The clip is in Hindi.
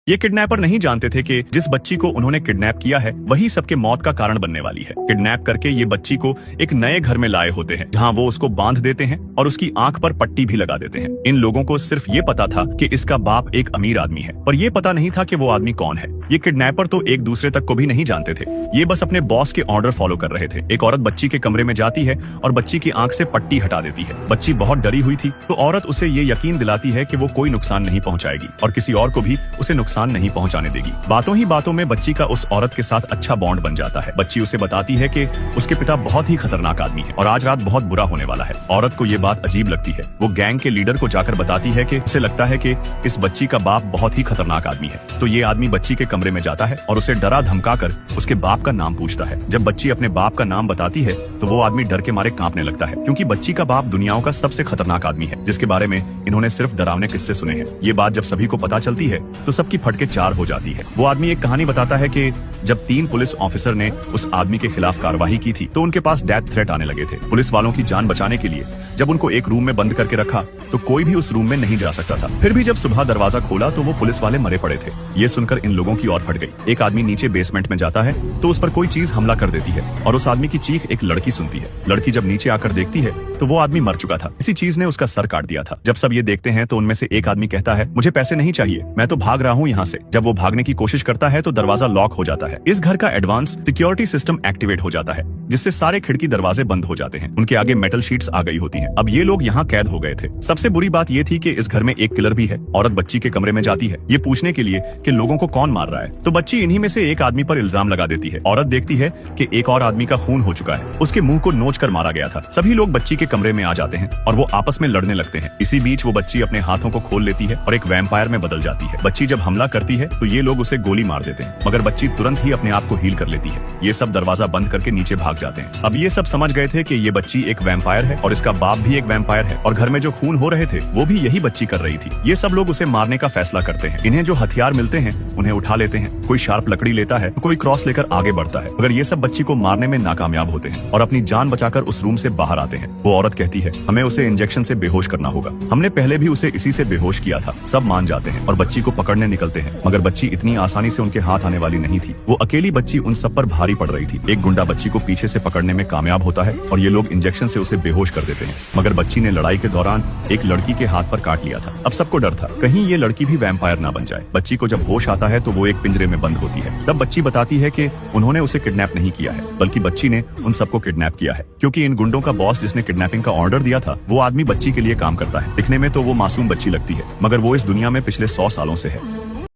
ये किडनैपर नहीं जानते थे कि जिस बच्ची को उन्होंने किडनैप किया है वही सबके मौत का कारण बनने वाली है। किडनैप करके ये बच्ची को एक नए घर में लाए होते हैं जहाँ वो उसको बांध देते हैं और उसकी आंख पर पट्टी भी लगा देते हैं। इन लोगों को सिर्फ ये पता था कि इसका बाप एक अमीर आदमी है, पर ये पता नहीं था कि वो आदमी कौन है। ये किडनैपर तो एक दूसरे तक को भी नहीं जानते थे, ये बस अपने बॉस के ऑर्डर फॉलो कर रहे थे। एक औरत बच्ची के कमरे में जाती है और बच्ची की आंख से पट्टी हटा देती है। बच्ची बहुत डरी हुई थी, तो औरत उसे ये यकीन दिलाती है कि वो कोई नुकसान नहीं पहुंचाएगी और किसी और को भी उसे नुकसान नहीं पहुंचाने देगी। बातों ही बातों में बच्ची का उस औरत के साथ अच्छा बॉन्ड बन जाता है। बच्ची उसे बताती है कि उसके पिता बहुत ही खतरनाक आदमी है और आज रात बहुत बुरा होने वाला है। औरत को ये बात अजीब लगती है। वो गैंग के लीडर को जाकर बताती है कि उसे लगता है कि इस बच्ची का बाप बहुत ही खतरनाक आदमी है। तो ये आदमी बच्ची के कमरे में जाता है और उसे डरा धमकाकर उसके बाप का नाम पूछता है। जब बच्ची अपने बाप का नाम बताती है तो वो आदमी डर के मारे कांपने लगता है, क्योंकि बच्ची का बाप दुनियाओं का सबसे खतरनाक आदमी है जिसके बारे में इन्होंने सिर्फ डरावने किस्से सुने हैं। ये बात जब सभी को पता चलती है तो सबकी फटके चार हो जाती है। वो आदमी एक कहानी बताता है कि जब 3 पुलिस ऑफिसर ने उस आदमी के खिलाफ कार्रवाई की थी तो उनके पास डेथ थ्रेट आने लगे थे। पुलिस वालों की जान बचाने के लिए जब उनको एक रूम में बंद करके रखा तो कोई भी उस रूम में नहीं जा सकता था। फिर भी जब सुबह दरवाजा खोला तो वो पुलिस वाले मरे पड़े थे। ये सुनकर इन लोगों की और फट गई। एक आदमी नीचे बेसमेंट में जाता है तो उस पर कोई चीज हमला कर देती है और उस आदमी की चीख एक लड़की सुनती है। लड़की जब नीचे आकर देखती है तो वो आदमी मर चुका था। इसी चीज ने उसका सर काट दिया था। जब सब ये देखते हैं तो उनमें से एक आदमी कहता है, मुझे पैसे नहीं चाहिए, मैं तो भाग रहा हूँ यहाँ से। जब वो भागने की कोशिश करता है तो दरवाजा लॉक हो जाता है। इस घर का एडवांस सिक्योरिटी सिस्टम एक्टिवेट हो जाता है जिससे सारे खिड़की दरवाजे बंद हो जाते हैं। उनके आगे मेटल शीट्स आ गई होती हैं। अब ये लोग यहाँ कैद हो गए थे। सबसे बुरी बात ये थी कि इस घर में एक किलर भी है। औरत बच्ची के कमरे में जाती है ये पूछने के लिए कि लोगों को कौन मार रहा है, तो बच्ची इन्हीं में से एक आदमी पर इल्जाम लगा देती है। औरत देखती है कि एक और आदमी का खून हो चुका है, उसके मुंह को नोच कर मारा गया था। सभी लोग बच्ची के कमरे में आ जाते हैं और वो आपस में लड़ने लगते हैं। इसी बीच वो बच्ची अपने हाथों को खोल लेती है और एक वैम्पायर में बदल जाती है। बच्ची जब हमला करती है तो ये लोग उसे गोली मार देते हैं, मगर बच्ची तुरंत ही अपने आप को हील कर लेती है। ये सब दरवाजा बंद करके नीचे भाग जाते हैं। अब ये सब समझ गए थे कि ये बच्ची एक वैम्पायर है और इसका बाप भी एक वैम्पायर है और घर में जो खून हो रहे थे वो भी यही बच्ची कर रही थी। ये सब लोग उसे मारने का फैसला करते हैं। इन्हें जो हथियार मिलते हैं उन्हें उठा लेते हैं। कोई शार्प लकड़ी लेता है तो कोई क्रॉस लेकर आगे बढ़ता है, मगर ये सब बच्ची को मारने में नाकामयाब होते हैं और अपनी जान बचाकर उस रूम से बाहर आते हैं। वो औरत कहती है, हमें उसे इंजेक्शन से बेहोश करना होगा, हमने पहले भी उसे इसी से बेहोश किया था। सब मान जाते हैं और बच्ची को पकड़ने निकलते हैं, मगर बच्ची इतनी आसानी से उनके हाथ आने वाली नहीं थी। वो अकेली बच्ची उन सब पर भारी पड़ रही थी। एक गुंडा बच्ची को पीछे से पकड़ने में कामयाब होता है और ये लोग इंजेक्शन से उसे बेहोश कर देते हैं, मगर बच्ची ने लड़ाई के दौरान एक लड़की के हाथ पर काट लिया था। अब सबको डर था कहीं ये लड़की भी वैम्पायर ना बन जाए। बच्ची को जब होश आता है तो वो एक पिंजरे में बंद होती है। तब बच्ची बताती है कि उन्होंने उसे किडनैप नहीं किया है, बल्कि बच्ची ने उन सबको किडनैप किया है, क्योंकि इन गुंडों का बॉस जिसने किडनैपिंग का ऑर्डर दिया था वो आदमी बच्ची के लिए काम करता है। दिखने में तो वो मासूम बच्ची लगती है, मगर वो इस दुनिया में पिछले 100 सालों से है।